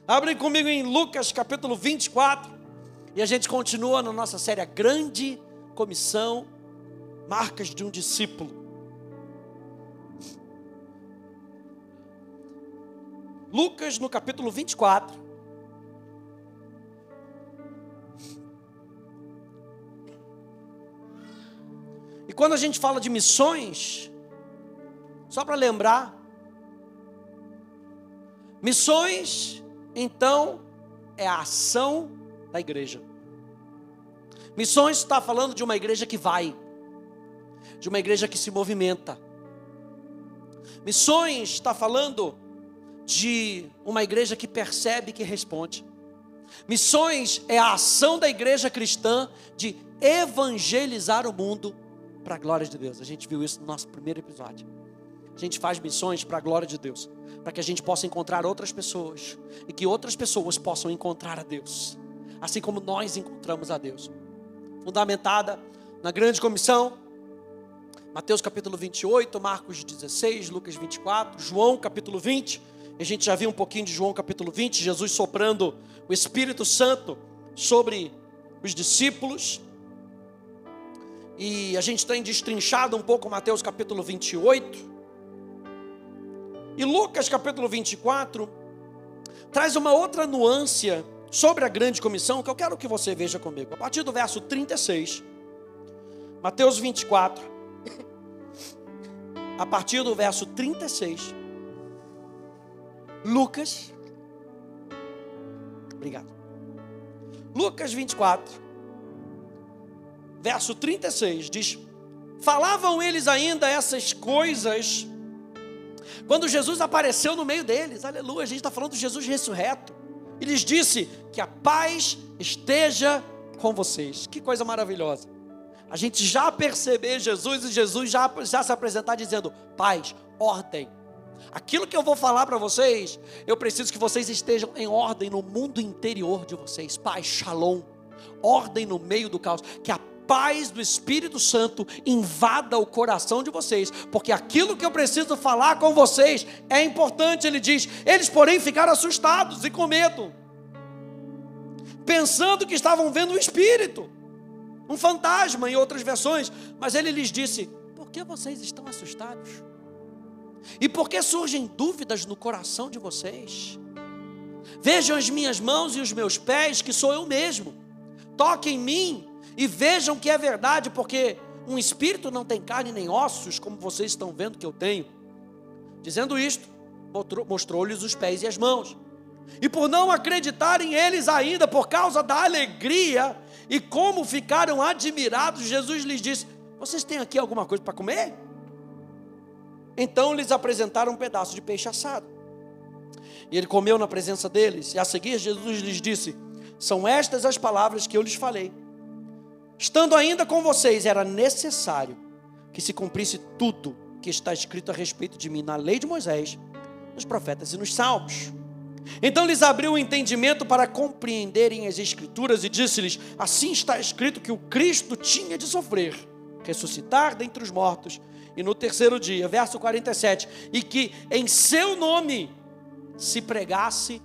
Abrem comigo em Lucas capítulo 24. E a gente continua na nossa série A Grande Comissão, Marcas de um Discípulo. Lucas no capítulo 24. E quando a gente fala de missões, só para lembrar, missões, então, é a ação da igreja. Missões está falando de uma igreja que vai, de uma igreja que se movimenta. Missões está falando de uma igreja que percebe e que responde. Missões é a ação da igreja cristã de evangelizar o mundo para a glória de Deus. A gente viu isso no nosso primeiro episódio. A gente faz missões para a glória de Deus, para que a gente possa encontrar outras pessoas e que outras pessoas possam encontrar a Deus, assim como nós encontramos a Deus. Fundamentada na grande comissão, Mateus capítulo 28, Marcos 16, Lucas 24, João capítulo 20. A gente já viu um pouquinho de João capítulo 20, Jesus soprando o Espírito Santo sobre os discípulos. E a gente tem destrinchado um pouco Mateus capítulo 28. E Lucas capítulo 24 traz uma outra nuance sobre a grande comissão que eu quero que você veja comigo. A partir do verso 36, Mateus 24, a partir do verso 36, Lucas 24, verso 36, diz: falavam eles ainda essas coisas quando Jesus apareceu no meio deles. Aleluia, a gente está falando de Jesus ressurreto. E lhes disse que a paz esteja com vocês. Que coisa maravilhosa. A gente já perceber Jesus e Jesus já se apresentar dizendo: paz, ordem. Aquilo que eu vou falar para vocês, eu preciso que vocês estejam em ordem no mundo interior de vocês. Paz, shalom, ordem no meio do caos. Que a paz do Espírito Santo invada o coração de vocês, porque aquilo que eu preciso falar com vocês é importante. Ele diz: eles porém ficaram assustados e com medo, pensando que estavam vendo um espírito, um fantasma em outras versões. Mas ele lhes disse: por que vocês estão assustados? E por que surgem dúvidas no coração de vocês? Vejam as minhas mãos e os meus pés, que sou eu mesmo. Toquem em mim e vejam que é verdade, porque um espírito não tem carne nem ossos, como vocês estão vendo que eu tenho. Dizendo isto, mostrou-lhes os pés e as mãos. E por não acreditarem eles ainda, por causa da alegria, e como ficaram admirados, Jesus lhes disse: vocês têm aqui alguma coisa para comer? Então lhes apresentaram um pedaço de peixe assado. E ele comeu na presença deles. E a seguir Jesus lhes disse: são estas as palavras que eu lhes falei. Estando ainda com vocês, era necessário que se cumprisse tudo que está escrito a respeito de mim na lei de Moisés, nos profetas e nos salmos. Então lhes abriu o entendimento para compreenderem as Escrituras e disse-lhes: assim está escrito que o Cristo tinha de sofrer, ressuscitar dentre os mortos, e no terceiro dia, verso 47, e que em seu nome se pregasse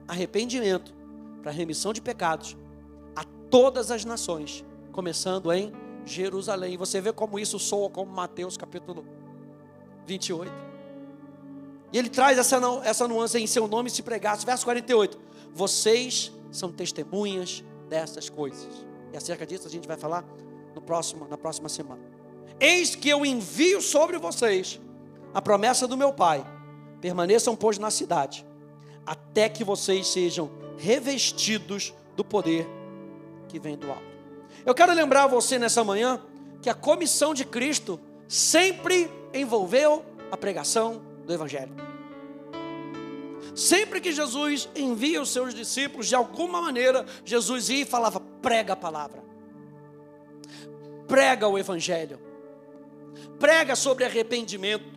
arrependimento para remissão de pecados a todas as nações, começando em Jerusalém. E você vê como isso soa como Mateus capítulo 28. E ele traz essa nuance: em seu nome se pregasse. Verso 48, vocês são testemunhas dessas coisas. E acerca disso a gente vai falar na próxima semana. Eis que eu envio sobre vocês a promessa do meu Pai. Permaneçam, pois, na cidade, até que vocês sejam revestidos do poder que vem do alto. Eu quero lembrar você nessa manhã que a comissão de Cristo sempre envolveu a pregação do Evangelho. Sempre que Jesus envia os seus discípulos, de alguma maneira, Jesus ia e falava: prega a palavra, prega o Evangelho, prega sobre arrependimento.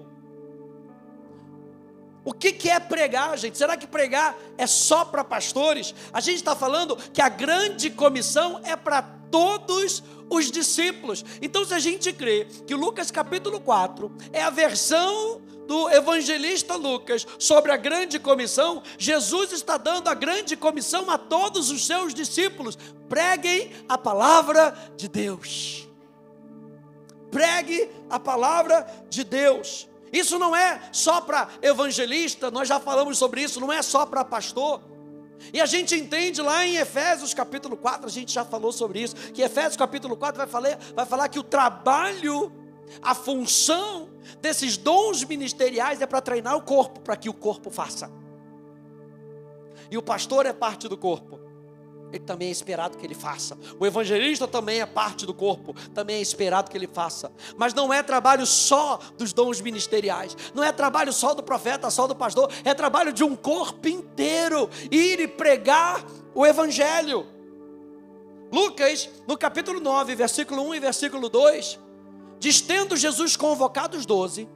O que é pregar, gente? Será que pregar é só para pastores? A gente está falando que a grande comissão é para todos os discípulos. Então, se a gente crê que Lucas capítulo 4 é a versão do evangelista Lucas sobre a grande comissão, Jesus está dando a grande comissão a todos os seus discípulos: preguem a palavra de Deus. Pregue a palavra de Deus. Isso não é só para evangelista, nós já falamos sobre isso, não é só para pastor. E a gente entende lá em Efésios capítulo 4, a gente já falou sobre isso, que Efésios capítulo 4 vai falar que o trabalho, a função desses dons ministeriais é para treinar o corpo, para que o corpo faça. E o pastor é parte do corpo, ele também é esperado que ele faça. O evangelista também é parte do corpo, também é esperado que ele faça. Mas não é trabalho só dos dons ministeriais, não é trabalho só do profeta, só do pastor, é trabalho de um corpo inteiro, ir e pregar o evangelho. Lucas, no capítulo 9, versículo 1 e versículo 2, diz: tendo Jesus convocado os 12,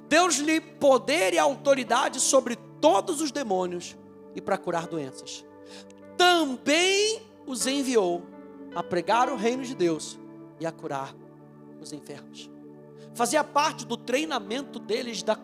deu-lhe poder e autoridade sobre todos os demônios e para curar doenças. Também os enviou a pregar o reino de Deus e a curar os enfermos. Fazia parte do treinamento deles da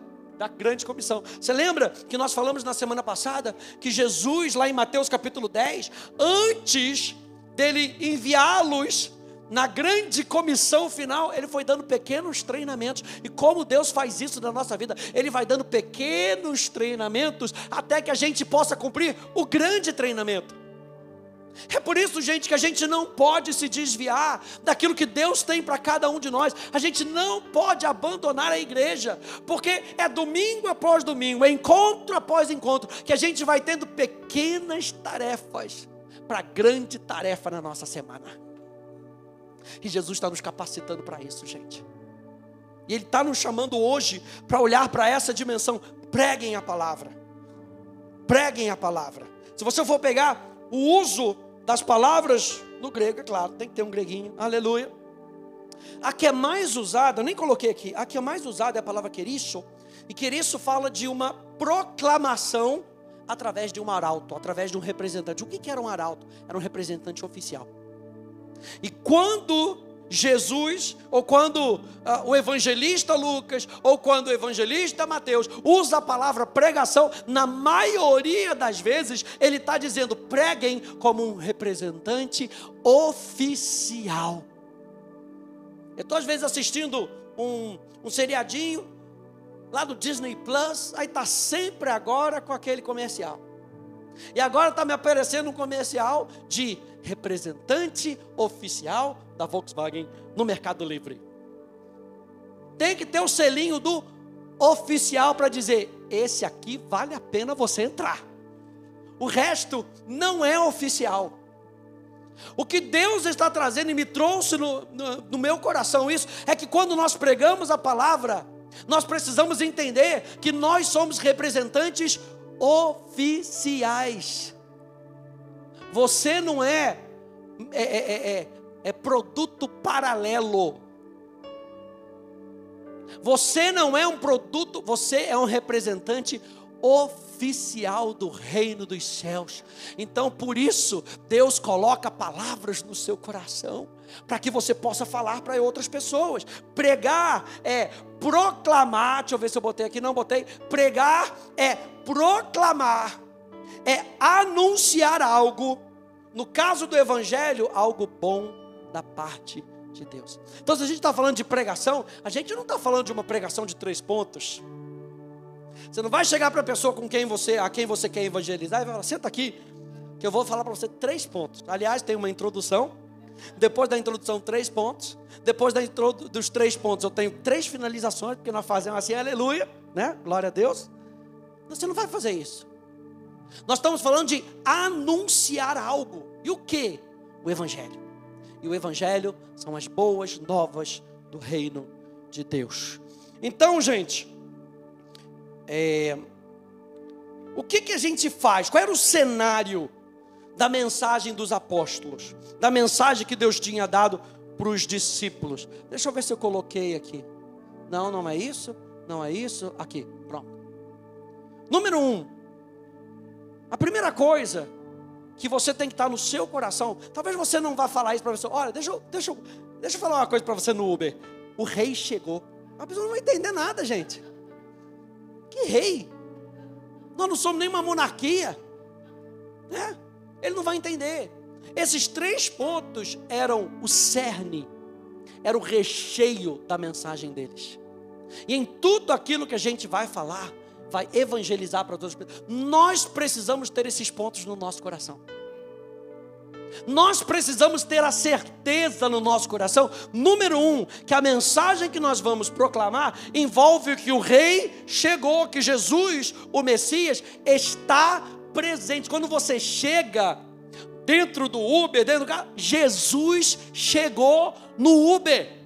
grande comissão. Você lembra que nós falamos na semana passada que Jesus, lá em Mateus capítulo 10, antes dele enviá-los na grande comissão final, ele foi dando pequenos treinamentos. E como Deus faz isso na nossa vida, ele vai dando pequenos treinamentos até que a gente possa cumprir o grande treinamento. É por isso, gente, que a gente não pode se desviar daquilo que Deus tem para cada um de nós. A gente não pode abandonar a igreja, porque é domingo após domingo, é encontro após encontro, que a gente vai tendo pequenas tarefas para a grande tarefa na nossa semana. E Jesus está nos capacitando para isso, gente. E Ele está nos chamando hoje para olhar para essa dimensão. Preguem a palavra. Preguem a palavra. Se você for pegar o uso das palavras no grego, é claro, tem que ter um greguinho, aleluia. A que é mais usada, eu nem coloquei aqui, a que é mais usada é a palavra querisso. E querisso fala de uma proclamação através de um arauto, através de um representante. O que era um arauto? Era um representante oficial. E quando Jesus, ou quando o evangelista Lucas, ou quando o evangelista Mateus usa a palavra pregação, na maioria das vezes ele está dizendo: preguem como um representante oficial. Eu estou às vezes assistindo um seriadinho lá do Disney Plus, aí está sempre agora com aquele comercial. E agora está me aparecendo um comercial de representante oficial da Volkswagen no Mercado Livre. Tem que ter o selinho do oficial para dizer: esse aqui vale a pena você entrar. O resto não é oficial. O que Deus está trazendo e me trouxe no meu coração isso, é que quando nós pregamos a palavra, nós precisamos entender que nós somos representantes oficiais. Você não é produto paralelo. Você não é um produto, você é um representante oficial do reino dos céus. Então, por isso, Deus coloca palavras no seu coração, para que você possa falar para outras pessoas. Pregar é proclamar, deixa eu ver se eu botei aqui, não botei. Pregar é proclamar, é anunciar algo, no caso do evangelho, algo bom da parte de Deus. Então, se a gente está falando de pregação, a gente não está falando de uma pregação de 3 pontos. Você não vai chegar para a pessoa a quem você quer evangelizar e vai falar: senta aqui, que eu vou falar para você 3 pontos. Aliás, tem uma introdução. Depois da introdução, 3 pontos. Depois dos 3 pontos, eu tenho 3 finalizações, porque nós fazemos assim, aleluia, né? Glória a Deus. Você não vai fazer isso. Nós estamos falando de anunciar algo. E o que? O evangelho. E o evangelho são as boas novas do reino de Deus. Então, gente, o que a gente faz? Qual era o cenário da mensagem dos apóstolos? Da mensagem que Deus tinha dado para os discípulos? Deixa eu ver se eu coloquei aqui. Não é isso. Não é isso. Aqui, pronto. Número 1. A primeira coisa que você tem que estar no seu coração. Talvez você não vá falar isso para você. Olha, deixa eu falar uma coisa para você no Uber. O rei chegou. A pessoa não vai entender nada, gente. Que rei? Nós não somos nem uma monarquia, né? Ele não vai entender. Esses 3 pontos eram o cerne, era o recheio da mensagem deles. E em tudo aquilo que a gente vai falar, vai evangelizar para todas as pessoas, nós precisamos ter esses pontos no nosso coração. Nós precisamos ter a certeza no nosso coração, número 1, que a mensagem que nós vamos proclamar envolve que o rei chegou, que Jesus, o Messias, está presente. Quando você chega dentro do Uber, dentro do carro, Jesus chegou no Uber.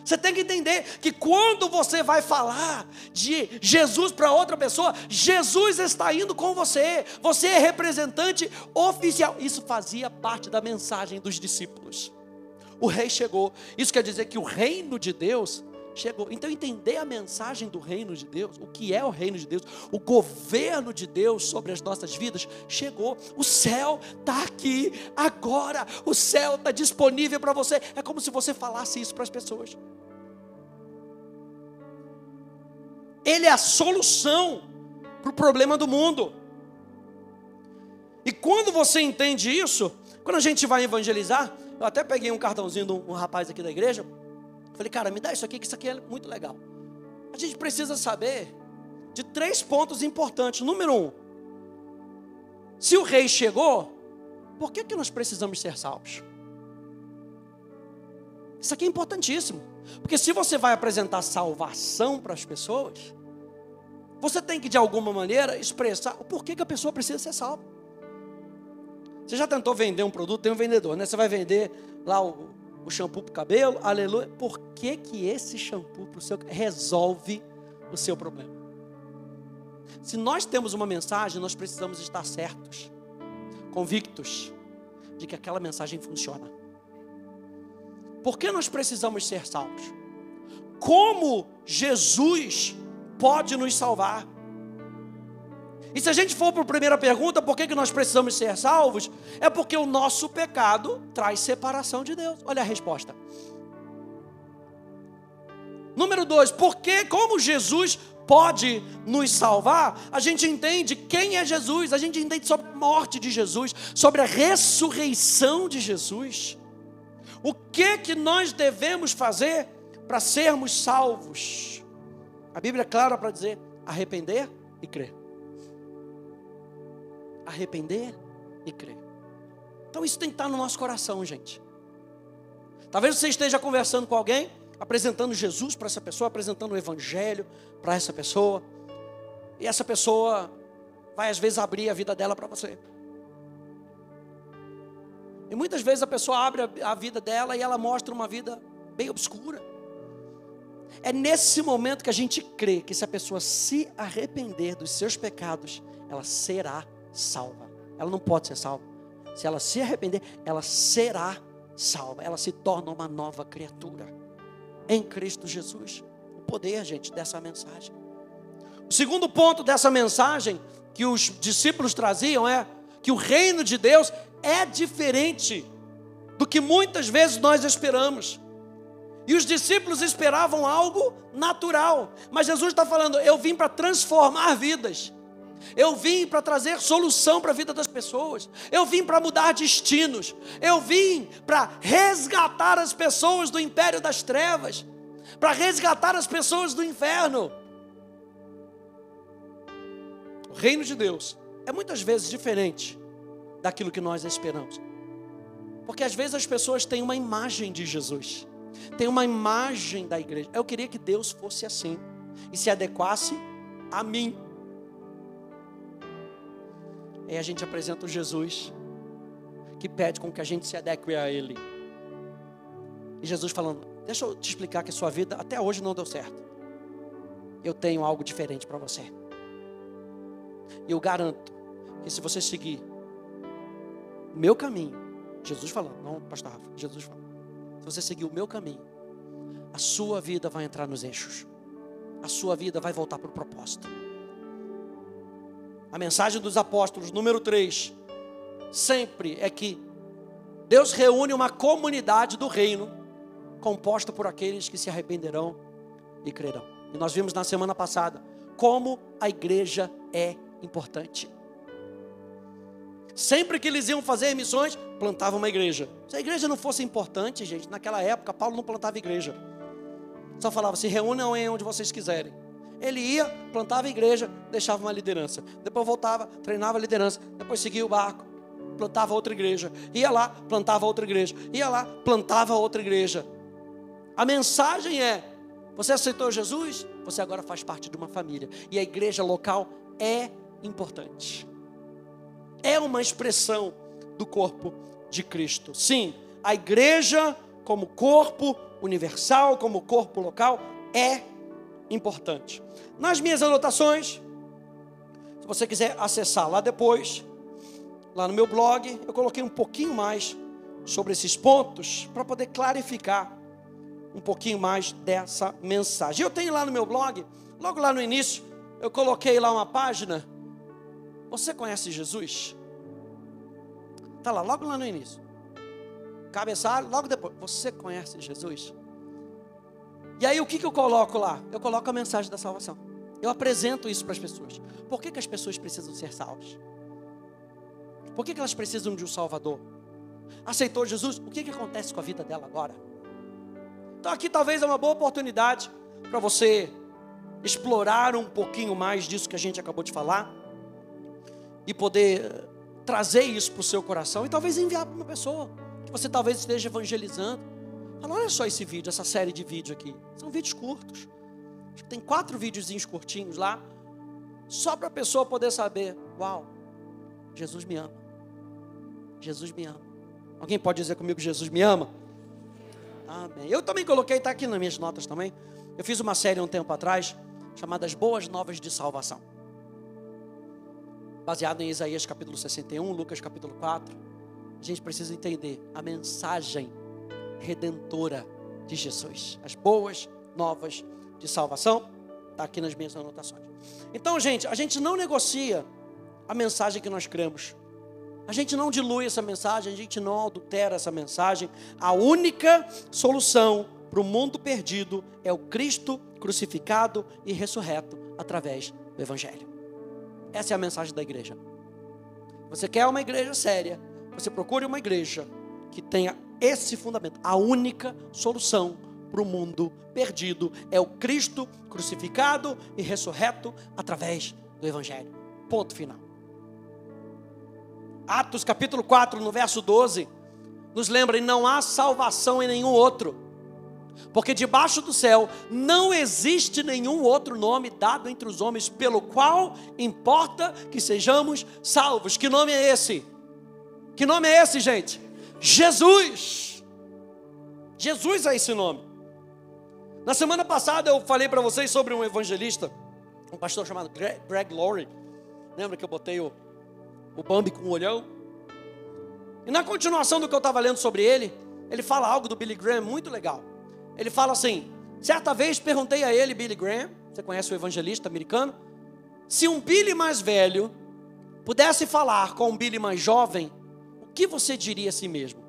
Você tem que entender que quando você vai falar de Jesus para outra pessoa, Jesus está indo com você. Você é representante oficial. Isso fazia parte da mensagem dos discípulos. O rei chegou. Isso quer dizer que o reino de Deus chegou. Então entender a mensagem do reino de Deus, o que é o reino de Deus, o governo de Deus sobre as nossas vidas, chegou. O céu está aqui agora. O céu está disponível para você. É como se você falasse isso para as pessoas. Ele é a solução para o problema do mundo. E quando você entende isso, quando a gente vai evangelizar, eu até peguei um cartãozinho de um rapaz aqui da igreja, falei, cara, me dá isso aqui, que isso aqui é muito legal. A gente precisa saber de 3 pontos importantes. Número 1, se o rei chegou, por que nós precisamos ser salvos? Isso aqui é importantíssimo. Porque se você vai apresentar salvação para as pessoas, você tem que de alguma maneira expressar o porquê que a pessoa precisa ser salva. Você já tentou vender um produto? Tem um vendedor, né? Você vai vender lá o shampoo para o cabelo, aleluia. Por que esse shampoo para o seu resolve o seu problema? Se nós temos uma mensagem, nós precisamos estar certos, convictos de que aquela mensagem funciona. Por que nós precisamos ser salvos? Como Jesus pode nos salvar? E se a gente for para a primeira pergunta, por que nós precisamos ser salvos? É porque o nosso pecado traz separação de Deus. Olha a resposta. Número 2, como Jesus pode nos salvar? A gente entende quem é Jesus, a gente entende sobre a morte de Jesus, sobre a ressurreição de Jesus. O que nós devemos fazer para sermos salvos? A Bíblia é clara para dizer: arrepender e crer. Arrepender e crer. Então isso tem que estar no nosso coração, gente. Talvez você esteja conversando com alguém, apresentando Jesus para essa pessoa, apresentando o Evangelho para essa pessoa, e essa pessoa vai às vezes abrir a vida dela para você. E muitas vezes a pessoa abre a vida dela e ela mostra uma vida bem obscura. É nesse momento que a gente crê que se a pessoa se arrepender dos seus pecados, ela será salva. Ela não pode ser salva. Se ela se arrepender, ela será salva. Ela se torna uma nova criatura em Cristo Jesus. O poder, gente, dessa mensagem. O segundo ponto dessa mensagem que os discípulos traziam é que o reino de Deus é diferente do que muitas vezes nós esperamos. E os discípulos esperavam algo natural, mas Jesus está falando: eu vim para transformar vidas, eu vim para trazer solução para a vida das pessoas, eu vim para mudar destinos, eu vim para resgatar as pessoas do império das trevas, para resgatar as pessoas do inferno. O reino de Deus é muitas vezes diferente daquilo que nós esperamos, porque às vezes as pessoas têm uma imagem de Jesus, tem uma imagem da igreja. Eu queria que Deus fosse assim e se adequasse a mim. Aí a gente apresenta o Jesus que pede com que a gente se adeque a Ele. E Jesus falando: deixa eu te explicar que a sua vida até hoje não deu certo. Eu tenho algo diferente para você. E eu garanto que se você seguir o meu caminho, Jesus falando, não pastor Rafa, Jesus falando, se você seguir o meu caminho, a sua vida vai entrar nos eixos, a sua vida vai voltar para o propósito. A mensagem dos apóstolos, número 3, sempre é que Deus reúne uma comunidade do reino, composta por aqueles que se arrependerão e crerão. E nós vimos na semana passada, como a igreja é importante. Sempre que eles iam fazer missões, plantavam uma igreja. Se a igreja não fosse importante, gente, naquela época, Paulo não plantava igreja. Só falava, se reúnam em onde vocês quiserem. Ele ia, plantava a igreja, deixava uma liderança. Depois voltava, treinava a liderança. Depois seguia o barco, plantava outra igreja. Ia lá, plantava outra igreja. Ia lá, plantava outra igreja. A mensagem é, você aceitou Jesus? Você agora faz parte de uma família. E a igreja local é importante. É uma expressão do corpo de Cristo. Sim, a igreja como corpo universal, como corpo local, é importante. Nas minhas anotações, se você quiser acessar lá depois, lá no meu blog, eu coloquei um pouquinho mais sobre esses pontos, para poder clarificar um pouquinho mais dessa mensagem. Eu tenho lá no meu blog, logo lá no início, eu coloquei lá uma página. Você conhece Jesus? Está lá, logo lá no início. Cabeçalho, logo depois. Você conhece Jesus? E aí o que eu coloco lá? Eu coloco a mensagem da salvação. Eu apresento isso para as pessoas. Por que as pessoas precisam ser salvas? Por que elas precisam de um Salvador? Aceitou Jesus? O que acontece com a vida dela agora? Então aqui talvez é uma boa oportunidade para você explorar um pouquinho mais disso que a gente acabou de falar e poder trazer isso para o seu coração e talvez enviar para uma pessoa que você talvez esteja evangelizando. Fala, olha só esse vídeo, essa série de vídeos aqui. São vídeos curtos. Acho que tem 4 videozinhos curtinhos lá, só para a pessoa poder saber, uau, Jesus me ama. Jesus me ama. Alguém pode dizer comigo, Jesus me ama? Amém. Eu também coloquei, está aqui nas minhas notas também. Eu fiz uma série um tempo atrás, chamada As Boas Novas de Salvação. Baseado em Isaías capítulo 61, Lucas capítulo 4. A gente precisa entender a mensagem redentora de Jesus. As boas novas de salvação. Está aqui nas minhas anotações. Então, gente, a gente não negocia a mensagem que nós cremos. A gente não dilui essa mensagem, a gente não adultera essa mensagem. A única solução para o mundo perdido é o Cristo crucificado e ressurreto através do Evangelho. Essa é a mensagem da igreja. Você quer uma igreja séria, você procure uma igreja que tenha esse fundamento. A única solução para o mundo perdido é o Cristo crucificado e ressurreto através do Evangelho. Ponto final. Atos capítulo 4, no verso 12, nos lembra, e não há salvação em nenhum outro, porque debaixo do céu não existe nenhum outro nome dado entre os homens, pelo qual importa que sejamos salvos. Que nome é esse? Que nome é esse, gente? Jesus. Jesus é esse nome. Na semana passada eu falei para vocês sobre um evangelista, um pastor chamado Greg Laurie. Lembra que eu botei o Bambi com o olhão? E na continuação do que eu estava lendo sobre ele, ele fala algo do Billy Graham muito legal. Ele fala assim, certa vez perguntei a ele, Billy Graham, você conhece o evangelista americano, se um Billy mais velho pudesse falar com um Billy mais jovem, o que você diria a si mesmo?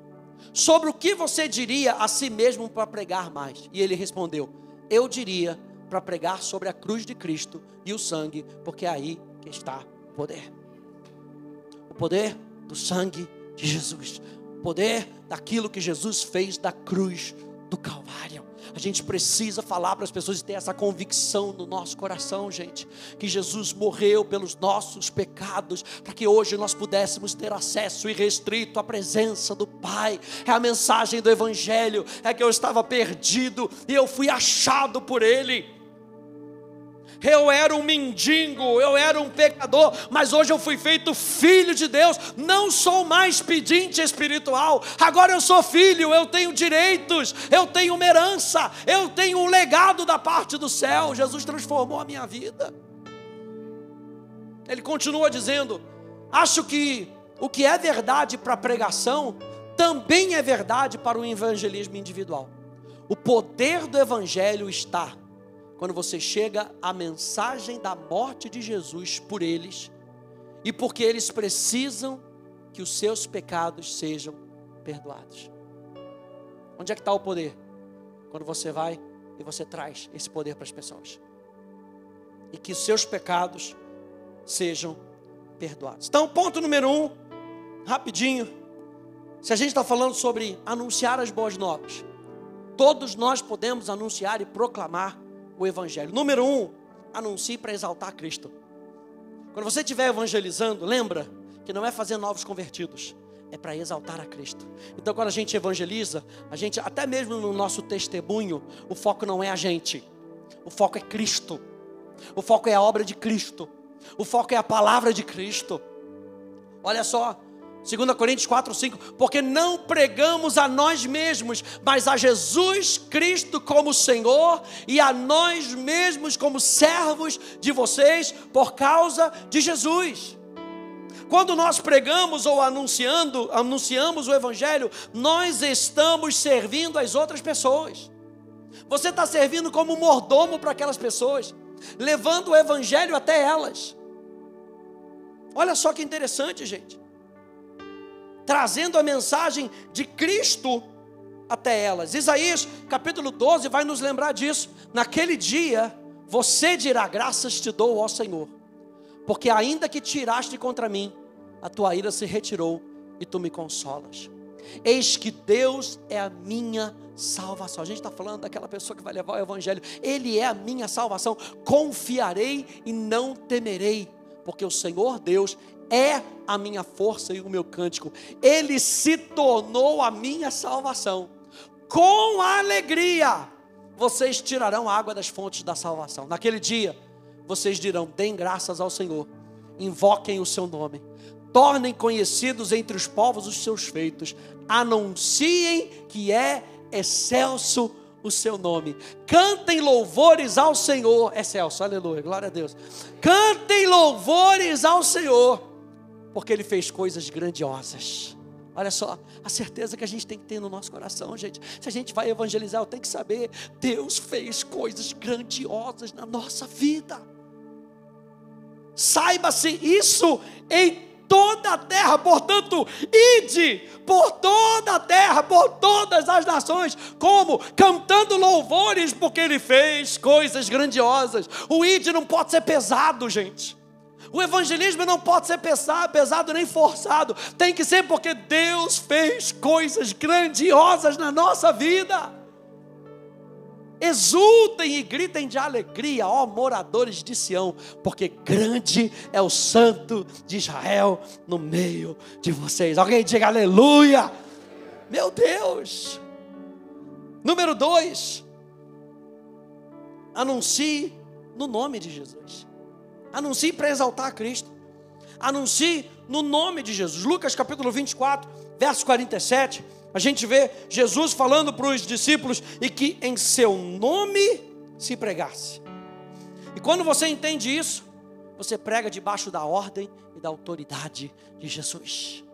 Sobre o que você diria a si mesmo para pregar mais? E ele respondeu, eu diria para pregar sobre a cruz de Cristo e o sangue, porque é aí que está o poder. O poder do sangue de Jesus. O poder daquilo que Jesus fez da cruz do Calvário. A gente precisa falar para as pessoas e ter essa convicção no nosso coração, gente, que Jesus morreu pelos nossos pecados, para que hoje nós pudéssemos ter acesso irrestrito à presença do Pai. É a mensagem do Evangelho, é que eu estava perdido e eu fui achado por Ele. Eu era um mendigo, eu era um pecador, mas hoje eu fui feito filho de Deus. Não sou mais pedinte espiritual, agora eu sou filho, eu tenho direitos, eu tenho uma herança, eu tenho um legado da parte do céu. Jesus transformou a minha vida. Ele continua dizendo, acho que o que é verdade para a pregação, também é verdade para o evangelismo individual. O poder do evangelho está quando você chega à mensagem da morte de Jesus por eles, e porque eles precisam que os seus pecados sejam perdoados. Onde é que está o poder? Quando você vai e você traz esse poder para as pessoas. e que seus pecados sejam perdoados. Então, ponto número 1, rapidinho. Se a gente está falando sobre anunciar as boas novas, todos nós podemos anunciar e proclamar o Evangelho. Número 1, anuncie para exaltar Cristo. Quando você estiver evangelizando, lembra que não é fazer novos convertidos, é para exaltar a Cristo. Então, quando a gente evangeliza, a gente, até mesmo no nosso testemunho, o foco não é a gente, o foco é Cristo, o foco é a obra de Cristo, o foco é a palavra de Cristo. Olha só, 2 Coríntios 4:5, porque não pregamos a nós mesmos, mas a Jesus Cristo como Senhor, e a nós mesmos como servos de vocês, por causa de Jesus. Quando nós pregamos ou anunciamos o Evangelho, nós estamos servindo as outras pessoas. Você está servindo como mordomo para aquelas pessoas, levando o Evangelho até elas. Olha só que interessante, gente. Trazendo a mensagem de Cristo até elas. Isaías capítulo 12 vai nos lembrar disso. Naquele dia, você dirá: graças te dou, ó Senhor, porque ainda que tiraste contra mim, a tua ira se retirou e tu me consolas. Eis que Deus é a minha salvação. A gente está falando daquela pessoa que vai levar o Evangelho. Ele é a minha salvação. Confiarei e não temerei, porque o Senhor Deus é a minha força e o meu cântico. Ele se tornou a minha salvação. Com alegria vocês tirarão água das fontes da salvação. Naquele dia vocês dirão: deem graças ao Senhor, invoquem o seu nome, tornem conhecidos entre os povos os seus feitos, anunciem que é excelso o seu nome, cantem louvores ao Senhor. Excelso, aleluia, glória a Deus. Cantem louvores ao Senhor, porque Ele fez coisas grandiosas. Olha só, a certeza que a gente tem que ter no nosso coração, gente. Se a gente vai evangelizar, eu tenho que saber: Deus fez coisas grandiosas na nossa vida. Saiba-se isso em toda a terra. Portanto, ide por toda a terra, por todas as nações. Como? Cantando louvores, porque Ele fez coisas grandiosas. O ide não pode ser pesado, gente. O evangelismo não pode ser pesado nem forçado. Tem que ser porque Deus fez coisas grandiosas na nossa vida. Exultem e gritem de alegria, ó moradores de Sião, porque grande é o Santo de Israel no meio de vocês. Alguém diga aleluia. Meu Deus. Número 2, anuncie no nome de Jesus. Anuncie para exaltar a Cristo. Anuncie no nome de Jesus. Lucas capítulo 24, verso 47. A gente vê Jesus falando para os discípulos: e que em seu nome se pregasse. E quando você entende isso, você prega debaixo da ordem e da autoridade de Jesus.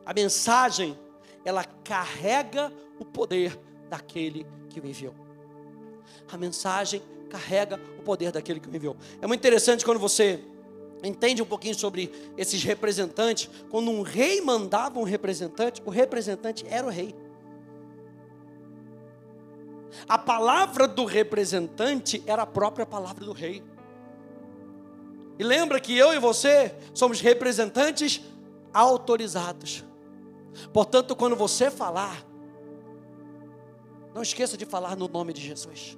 A mensagem, ela carrega o poder daquele que o enviou. A mensagem carrega o poder daquele que o enviou. É muito interessante quando você entende um pouquinho sobre esses representantes. Quando um rei mandava um representante, o representante era o rei. A palavra do representante era a própria palavra do rei. E lembra que eu e você somos representantes autorizados. Portanto, quando você falar, não esqueça de falar no nome de Jesus.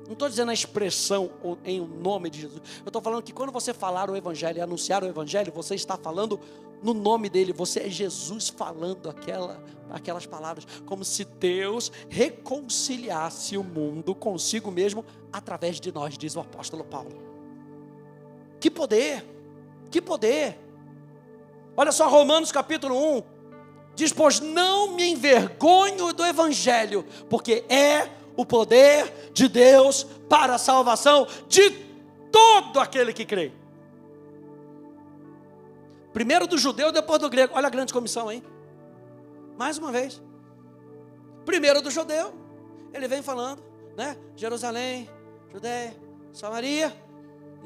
Não estou dizendo a expressão em o nome de Jesus. Eu estou falando que quando você falar o Evangelho e anunciar o Evangelho, você está falando no nome dele. Você é Jesus falando aquelas palavras, como se Deus reconciliasse o mundo consigo mesmo através de nós, diz o apóstolo Paulo. Que poder! Que poder! Olha só, Romanos capítulo 1 diz: pois não me envergonho do Evangelho, porque é o poder de Deus para a salvação de todo aquele que crê. Primeiro do judeu, depois do grego. Olha a grande comissão, hein? Mais uma vez. Primeiro do judeu. Ele vem falando, né? Jerusalém, Judeia, Samaria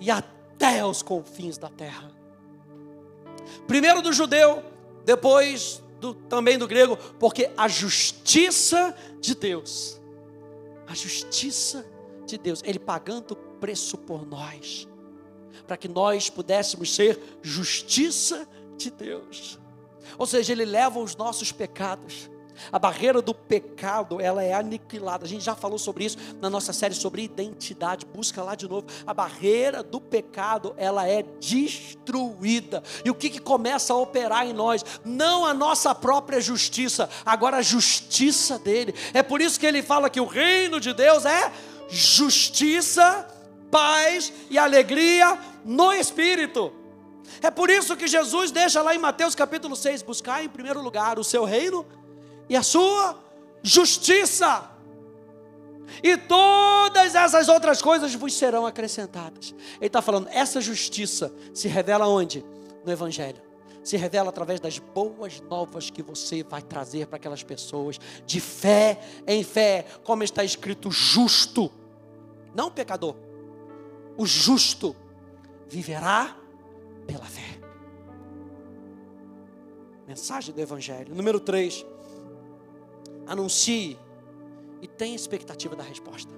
e até os confins da terra. Primeiro do judeu, depois também do grego, porque a justiça de Deus de Deus, Ele pagando o preço por nós, para que nós pudéssemos ser justiça de Deus. Ou seja, Ele leva os nossos pecados. A barreira do pecado, ela é aniquilada. A gente já falou sobre isso na nossa série sobre identidade. Busca lá de novo. A barreira do pecado, ela é destruída. E o que começa a operar em nós? Não a nossa própria justiça, agora a justiça dele. É por isso que ele fala que o reino de Deus é justiça, paz e alegria no Espírito. É por isso que Jesus deixa lá em Mateus capítulo 6, buscar em primeiro lugar o seu reino e a sua justiça, e todas essas outras coisas vos serão acrescentadas. Ele está falando, essa justiça se revela onde? No Evangelho. Se revela através das boas novas que você vai trazer para aquelas pessoas, de fé em fé, como está escrito, justo, não pecador, o justo viverá pela fé. Mensagem do Evangelho. Número 3, anuncie e tenha expectativa da resposta.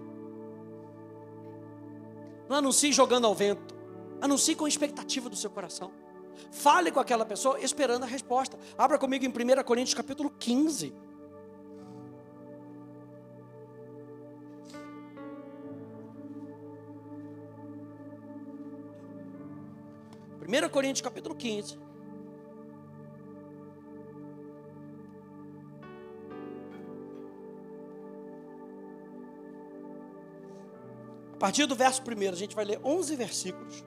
Não anuncie jogando ao vento, anuncie com expectativa do seu coração. Fale com aquela pessoa esperando a resposta. Abra comigo em 1 Coríntios capítulo 15. Primeira Coríntios capítulo 15. A partir do verso 1, a gente vai ler 11 versículos.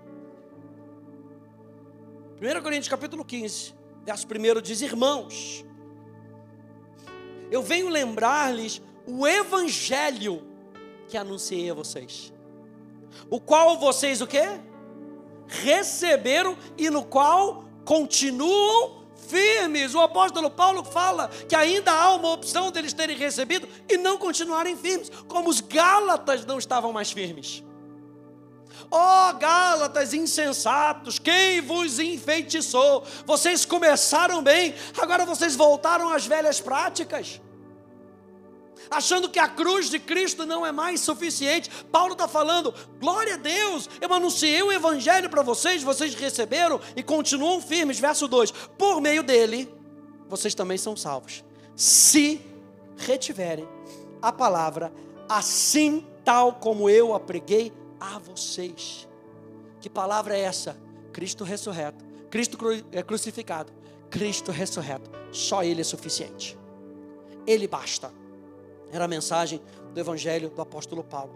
1 Coríntios capítulo 15, verso 1 diz: irmãos, eu venho lembrar-lhes o evangelho que anunciei a vocês, o qual vocês o quê? Receberam e no qual continuam firmes. O apóstolo Paulo fala que ainda há uma opção deles terem recebido e não continuarem firmes, como os Gálatas não estavam mais firmes. Ó Gálatas insensatos, quem vos enfeitiçou? Vocês começaram bem, agora vocês voltaram às velhas práticas, achando que a cruz de Cristo não é mais suficiente. Paulo está falando, glória a Deus, eu anunciei o evangelho para vocês, vocês receberam e continuam firmes. Verso 2, por meio dele, vocês também são salvos, se retiverem a palavra, assim tal como eu a preguei a vocês. Que palavra é essa? Cristo ressurreto, Cristo crucificado, Cristo ressurreto, só Ele é suficiente, Ele basta. Era a mensagem do evangelho do apóstolo Paulo.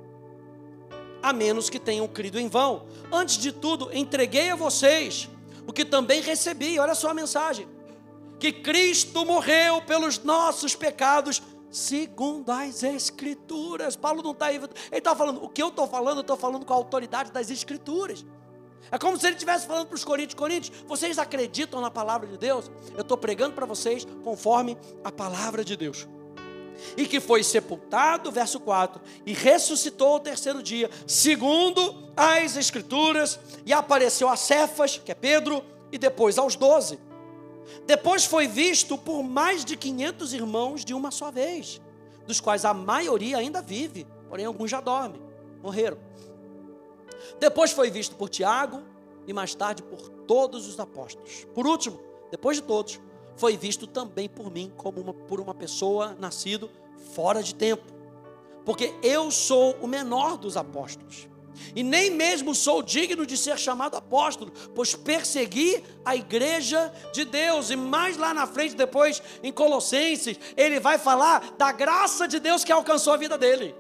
A menos que tenham crido em vão. Antes de tudo, entreguei a vocês o que também recebi. Olha só a mensagem: que Cristo morreu pelos nossos pecados, segundo as Escrituras. Paulo não está aí, ele está falando, o que eu estou falando com a autoridade das Escrituras. É como se ele estivesse falando para os coríntios, vocês acreditam na palavra de Deus? Eu estou pregando para vocês conforme a palavra de Deus. E que foi sepultado, verso 4, e ressuscitou ao terceiro dia, segundo as Escrituras, e apareceu a Cefas, que é Pedro, e depois aos 12. Depois foi visto por mais de 500 irmãos de uma só vez, dos quais a maioria ainda vive, porém alguns já dormem, morreram. Depois foi visto por Tiago, e mais tarde por todos os apóstolos. Por último, depois de todos, foi visto também por mim, por uma pessoa nascido fora de tempo, porque eu sou o menor dos apóstolos, e nem mesmo sou digno de ser chamado apóstolo, pois persegui a igreja de Deus. E mais lá na frente, depois em Colossenses, ele vai falar da graça de Deus que alcançou a vida dele.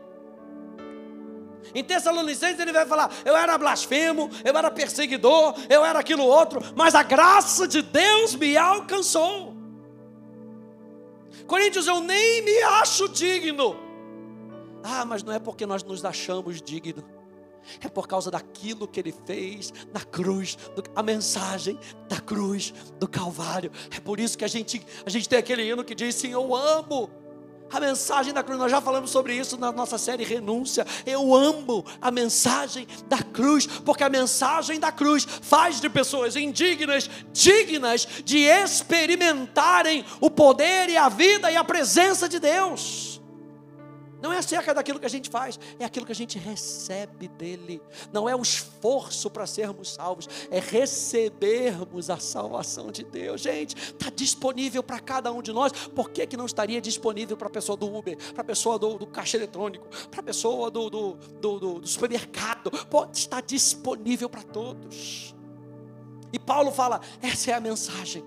Em Tessalonicenses ele vai falar, eu era blasfemo, eu era perseguidor, eu era aquilo outro, mas a graça de Deus me alcançou. Coríntios, eu nem me acho digno. Mas não é porque nós nos achamos dignos, é por causa daquilo que ele fez na cruz, a mensagem da cruz do Calvário. É por isso que a gente tem aquele hino que diz assim, eu amo a mensagem da cruz. Nós já falamos sobre isso na nossa série Renúncia. Eu amo a mensagem da cruz, porque a mensagem da cruz faz de pessoas indignas, dignas de experimentarem o poder e a vida e a presença de Deus. Não é acerca daquilo que a gente faz, é aquilo que a gente recebe dele. Não é o esforço para sermos salvos, é recebermos a salvação de Deus. Gente, está disponível para cada um de nós. Por que não estaria disponível para a pessoa do Uber, para a pessoa do caixa eletrônico, para a pessoa do supermercado? Está disponível para todos. E Paulo fala, essa é a mensagem.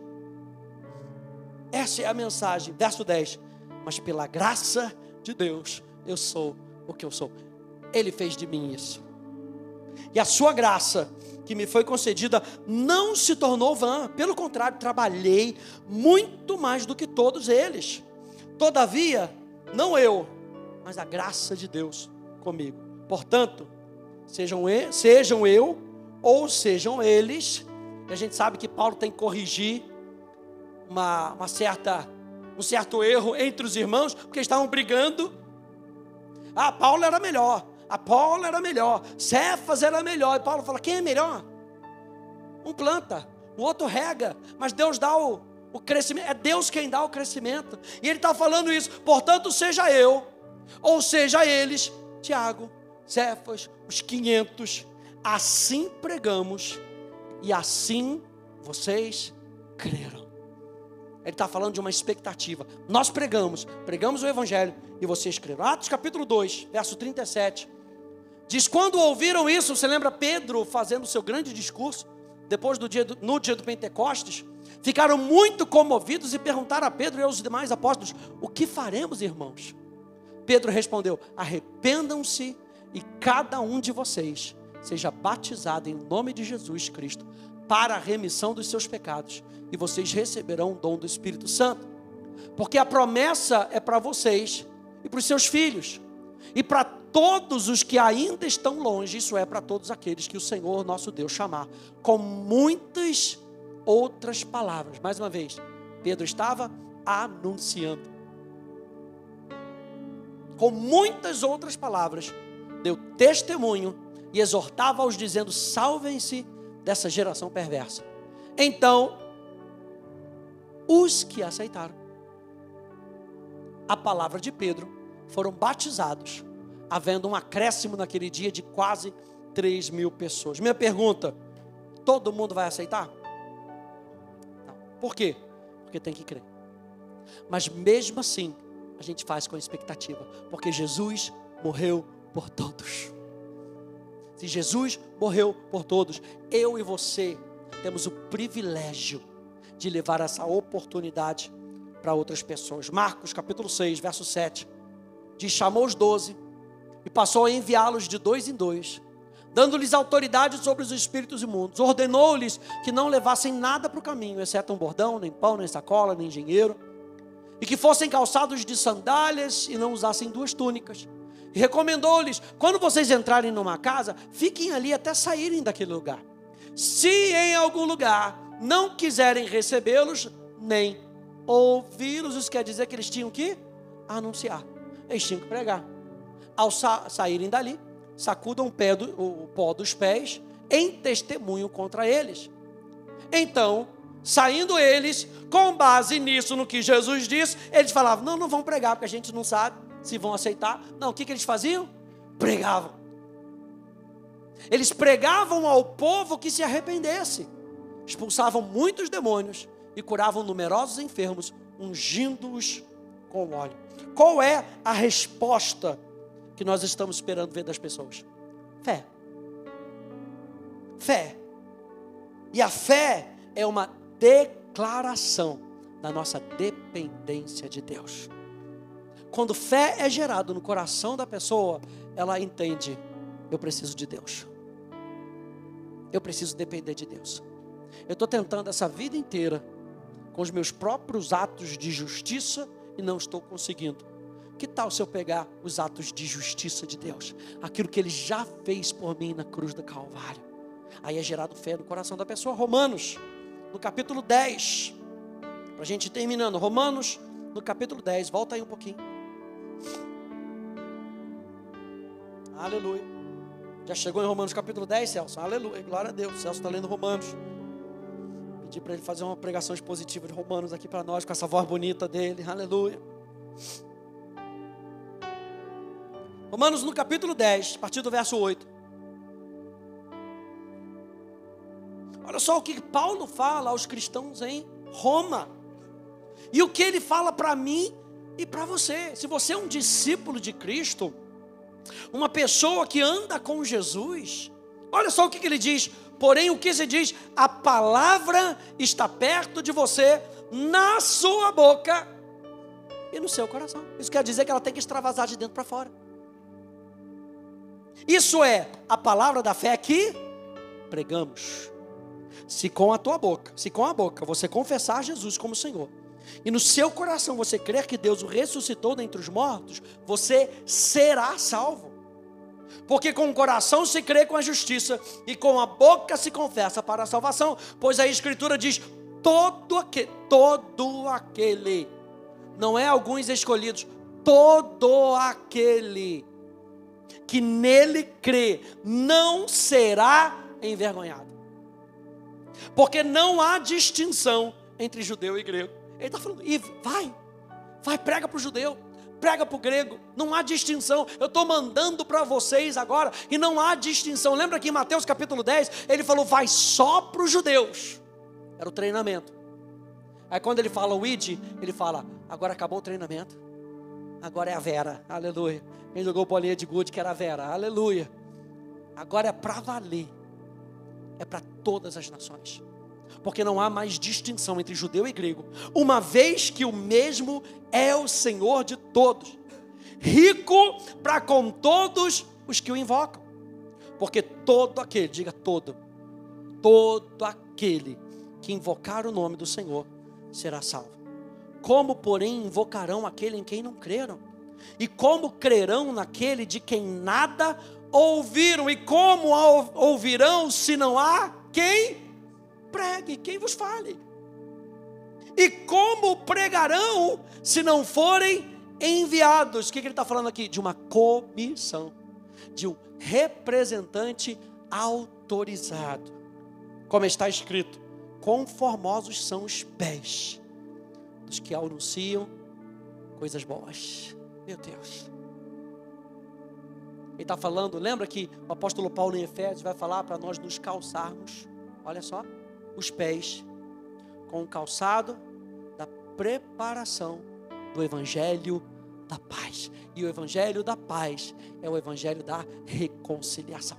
Essa é a mensagem. Verso 10. Mas pela graça de Deus, eu sou o que eu sou. Ele fez de mim isso. E a sua graça, que me foi concedida, não se tornou vã. Pelo contrário, trabalhei muito mais do que todos eles. Todavia, não eu, mas a graça de Deus comigo. Portanto, sejam eu ou sejam eles. E a gente sabe que Paulo tem que corrigir um certo erro entre os irmãos, porque estavam brigando. Paulo era melhor, Apolo era melhor, Cefas era melhor. E Paulo fala, quem é melhor? Um planta, o outro rega, mas Deus dá o crescimento, é Deus quem dá o crescimento. E ele está falando isso, portanto seja eu, ou seja eles, Tiago, Cefas, os 500, assim pregamos, e assim vocês creram. Ele está falando de uma expectativa. Nós pregamos o Evangelho e vocês creram. Atos capítulo 2, verso 37. Diz, quando ouviram isso, você lembra Pedro fazendo o seu grande discurso, depois no dia do Pentecostes, ficaram muito comovidos e perguntaram a Pedro e aos demais apóstolos, o que faremos, irmãos? Pedro respondeu, arrependam-se e cada um de vocês seja batizado em nome de Jesus Cristo para a remissão dos seus pecados, e vocês receberão o dom do Espírito Santo, porque a promessa é para vocês e para os seus filhos, e para todos os que ainda estão longe, isso é, para todos aqueles que o Senhor nosso Deus chamar, com muitas outras palavras. Mais uma vez, Pedro estava anunciando, com muitas outras palavras, deu testemunho e exortava-os dizendo, salvem-se dessa geração perversa. Então, os que aceitaram a palavra de Pedro foram batizados, havendo um acréscimo naquele dia de quase 3.000 pessoas. Minha pergunta, todo mundo vai aceitar? Não. Por quê? Porque tem que crer. Mas mesmo assim, a gente faz com expectativa, porque Jesus morreu por todos. Se Jesus morreu por todos, eu e você temos o privilégio de levar essa oportunidade para outras pessoas. Marcos capítulo 6, verso 7, diz, chamou os 12 e passou a enviá-los de 2 em 2, dando-lhes autoridade sobre os espíritos imundos. Ordenou-lhes que não levassem nada para o caminho, exceto um bordão, nem pão, nem sacola, nem dinheiro, e que fossem calçados de sandálias e não usassem 2 túnicas. E recomendou-lhes, quando vocês entrarem numa casa, fiquem ali até saírem daquele lugar. Se em algum lugar não quiserem recebê-los, nem ouvi-los, isso quer dizer que eles tinham que anunciar, eles tinham que pregar. Ao saírem dali, sacudam o pó dos pés em testemunho contra eles. Então, saindo eles, com base nisso, no que Jesus disse, eles falavam, não vão pregar, porque a gente não sabe se vão aceitar. Não, o que eles faziam? Pregavam. Eles pregavam ao povo que se arrependesse, expulsavam muitos demônios e curavam numerosos enfermos, ungindo-os com óleo. Qual é a resposta que nós estamos esperando ver das pessoas? Fé. Fé. E a fé é uma declaração da nossa dependência de Deus. Quando fé é gerada no coração da pessoa, ela entende, eu preciso de Deus. Eu preciso depender de Deus. Eu estou tentando essa vida inteira com os meus próprios atos de justiça e não estou conseguindo. Que tal se eu pegar os atos de justiça de Deus? Aquilo que Ele já fez por mim na cruz do Calvário. Aí é gerado fé no coração da pessoa. Romanos, no capítulo 10. Para a gente ir terminando. Romanos, no capítulo 10. Volta aí um pouquinho. Aleluia. Já chegou em Romanos capítulo 10, Celso? Aleluia, glória a Deus. O Celso está lendo Romanos. Pedi para ele fazer uma pregação expositiva de Romanos aqui para nós, com essa voz bonita dele. Aleluia. Romanos no capítulo 10, a partir do verso 8. Olha só o que Paulo fala aos cristãos em Roma. E o que ele fala para mim e para você. Se você é um discípulo de Cristo, uma pessoa que anda com Jesus, olha só o que ele diz. Porém, o que se diz? A palavra está perto de você, na sua boca e no seu coração. Isso quer dizer que ela tem que extravasar de dentro para fora. Isso é a palavra da fé que pregamos. Se com a boca você confessar Jesus como Senhor, e no seu coração você crer que Deus o ressuscitou dentre os mortos, você será salvo. Porque com o coração se crê com a justiça, e com a boca se confessa para a salvação. Pois a Escritura diz, todo aquele, não é alguns escolhidos, todo aquele que nele crê, não será envergonhado. Porque não há distinção entre judeu e grego. Ele está falando, e vai, prega para o judeu, prega para o grego, não há distinção. Eu estou mandando para vocês agora, e não há distinção. Lembra que em Mateus capítulo 10, ele falou, vai só para os judeus. Era o treinamento. Aí quando ele fala o id, ele fala, agora acabou o treinamento, agora é a Vera, aleluia. Quem jogou bolinha de gude que era a Vera, aleluia. Agora é para valer, é para todas as nações. Porque não há mais distinção entre judeu e grego, uma vez que o mesmo é o Senhor de todos, rico para com todos os que o invocam. Porque todo aquele, diga todo aquele que invocar o nome do Senhor será salvo. Como, porém, invocarão aquele em quem não creram? E como crerão naquele de quem nada ouviram? E como ouvirão se não há quem pregue, quem vos fale? E como pregarão se não forem enviados? O que ele está falando aqui? De uma comissão, de um representante autorizado. Como está escrito, quão formosos são os pés dos que anunciam coisas boas. Meu Deus. Ele está falando, lembra que o apóstolo Paulo em Efésios vai falar para nós nos calçarmos, olha só, os pés com o calçado da preparação do evangelho da paz. E o evangelho da paz é o evangelho da reconciliação.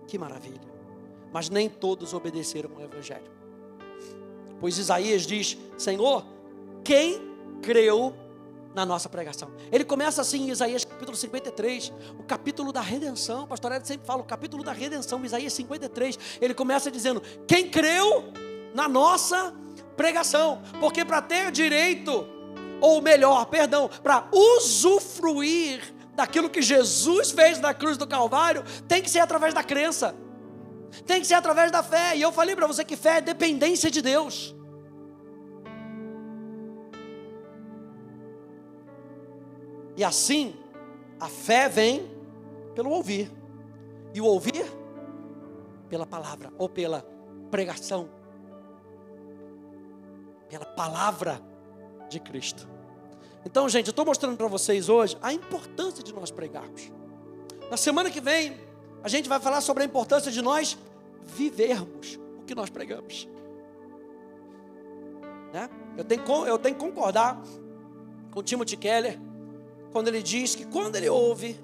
Que maravilha. Mas nem todos obedeceram ao evangelho. Pois Isaías diz, Senhor, quem creu na nossa pregação? Ele começa assim em Isaías capítulo 53, o capítulo da redenção. O pastor Ed sempre fala, o capítulo da redenção, Isaías 53, ele começa dizendo, quem creu na nossa pregação? Porque para ter direito, ou melhor, perdão, para usufruir daquilo que Jesus fez na cruz do Calvário, tem que ser através da crença, tem que ser através da fé. E eu falei para você que fé é dependência de Deus. E assim, a fé vem pelo ouvir, e o ouvir pela palavra, ou pela pregação, pela palavra de Cristo. Então, gente, eu estou mostrando para vocês hoje a importância de nós pregarmos. Na semana que vem, a gente vai falar sobre a importância de nós vivermos o que nós pregamos, né? Eu tenho que concordar com Timothy Keller, quando ele diz que quando ele ouve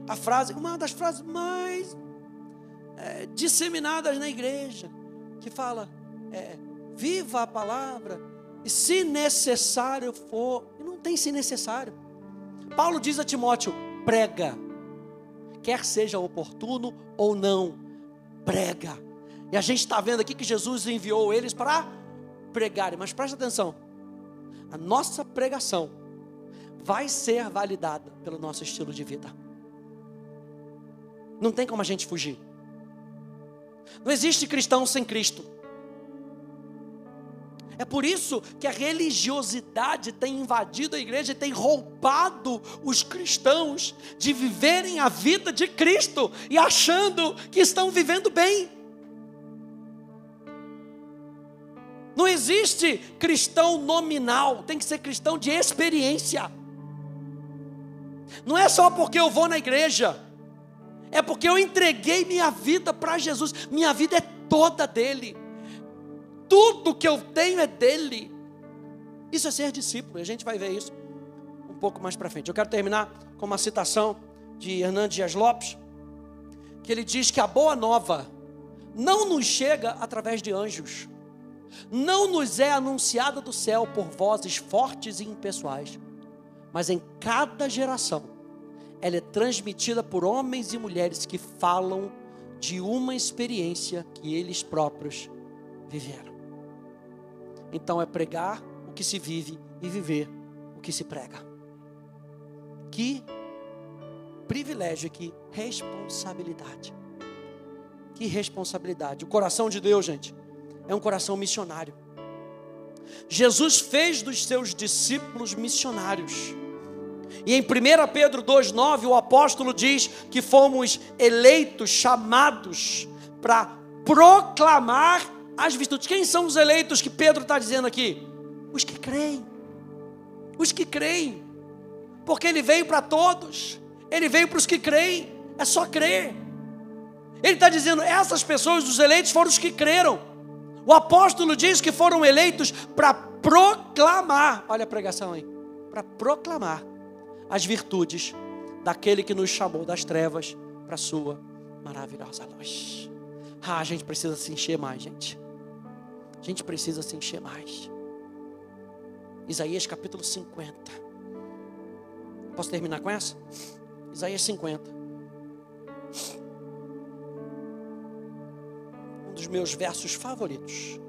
a frase, uma das frases mais disseminadas na igreja, que fala, viva a palavra, e se necessário for, e não tem se necessário. Paulo diz a Timóteo, prega, quer seja oportuno ou não, prega. E a gente está vendo aqui que Jesus enviou eles para pregarem, mas presta atenção, a nossa pregação vai ser validada pelo nosso estilo de vida. Não tem como a gente fugir. Não existe cristão sem Cristo. É por isso que a religiosidade tem invadido a igreja e tem roubado os cristãos de viverem a vida de Cristo e achando que estão vivendo bem. Não existe cristão nominal, tem que ser cristão de experiência. Não é só porque eu vou na igreja. É porque eu entreguei minha vida para Jesus. Minha vida é toda dele. Tudo que eu tenho é dele. Isso é ser discípulo. E a gente vai ver isso um pouco mais para frente. Eu quero terminar com uma citação de Hernandes Dias Lopes, que ele diz que a boa nova não nos chega através de anjos, não nos é anunciada do céu por vozes fortes e impessoais, mas em cada geração ela é transmitida por homens e mulheres que falam de uma experiência que eles próprios viveram. Então é pregar o que se vive e viver o que se prega. Que privilégio, que responsabilidade. Que responsabilidade. O coração de Deus, gente, é um coração missionário. Jesus fez dos seus discípulos missionários. E em 1 Pedro 2,9, o apóstolo diz que fomos eleitos, chamados para proclamar as virtudes. Quem são os eleitos que Pedro está dizendo aqui? Os que creem. Os que creem. Porque ele veio para todos. Ele veio para os que creem. É só crer. Ele está dizendo, essas pessoas, os eleitos, foram os que creram. O apóstolo diz que foram eleitos para proclamar. Olha a pregação aí. Para proclamar as virtudes daquele que nos chamou das trevas para a sua maravilhosa luz. A gente precisa se encher mais, gente. A gente precisa se encher mais. Isaías capítulo 50. Posso terminar com essa? Isaías 50. Um dos meus versos favoritos.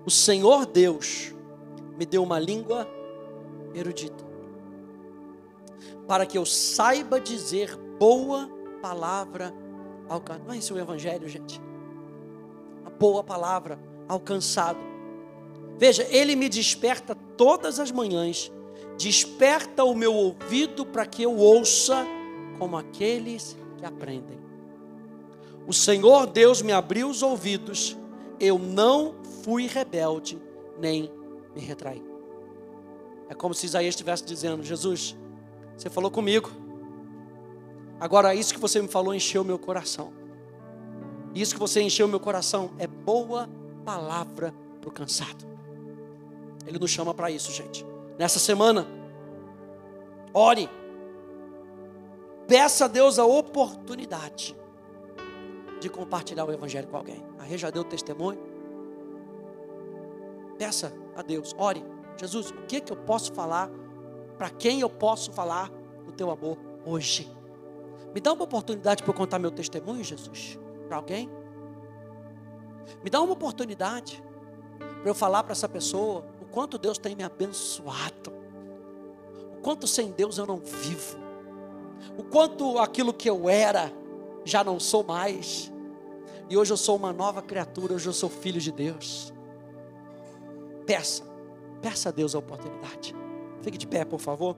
O Senhor Deus me deu uma língua erudita, para que eu saiba dizer boa palavra alcançada. Não é esse o evangelho, gente? A boa palavra alcançado. Veja, ele me desperta todas as manhãs, desperta o meu ouvido para que eu ouça como aqueles que aprendem. O Senhor Deus me abriu os ouvidos, eu não fui rebelde, nem me retraí. É como se Isaías estivesse dizendo, Jesus, você falou comigo, agora isso que você me falou encheu meu coração. Isso que você encheu meu coração é boa palavra para o cansado. Ele nos chama para isso, gente. Nessa semana, ore, peça a Deus a oportunidade de compartilhar o evangelho com alguém. A Rê já deu testemunho. Peça a Deus, ore, Jesus, o que eu posso falar, para quem eu posso falar do teu amor hoje? Me dá uma oportunidade para eu contar meu testemunho, Jesus, para alguém. Me dá uma oportunidade para eu falar para essa pessoa o quanto Deus tem me abençoado, o quanto sem Deus eu não vivo, o quanto aquilo que eu era já não sou mais, e hoje eu sou uma nova criatura, hoje eu sou filho de Deus. Peça a Deus a oportunidade. Fique de pé, por favor.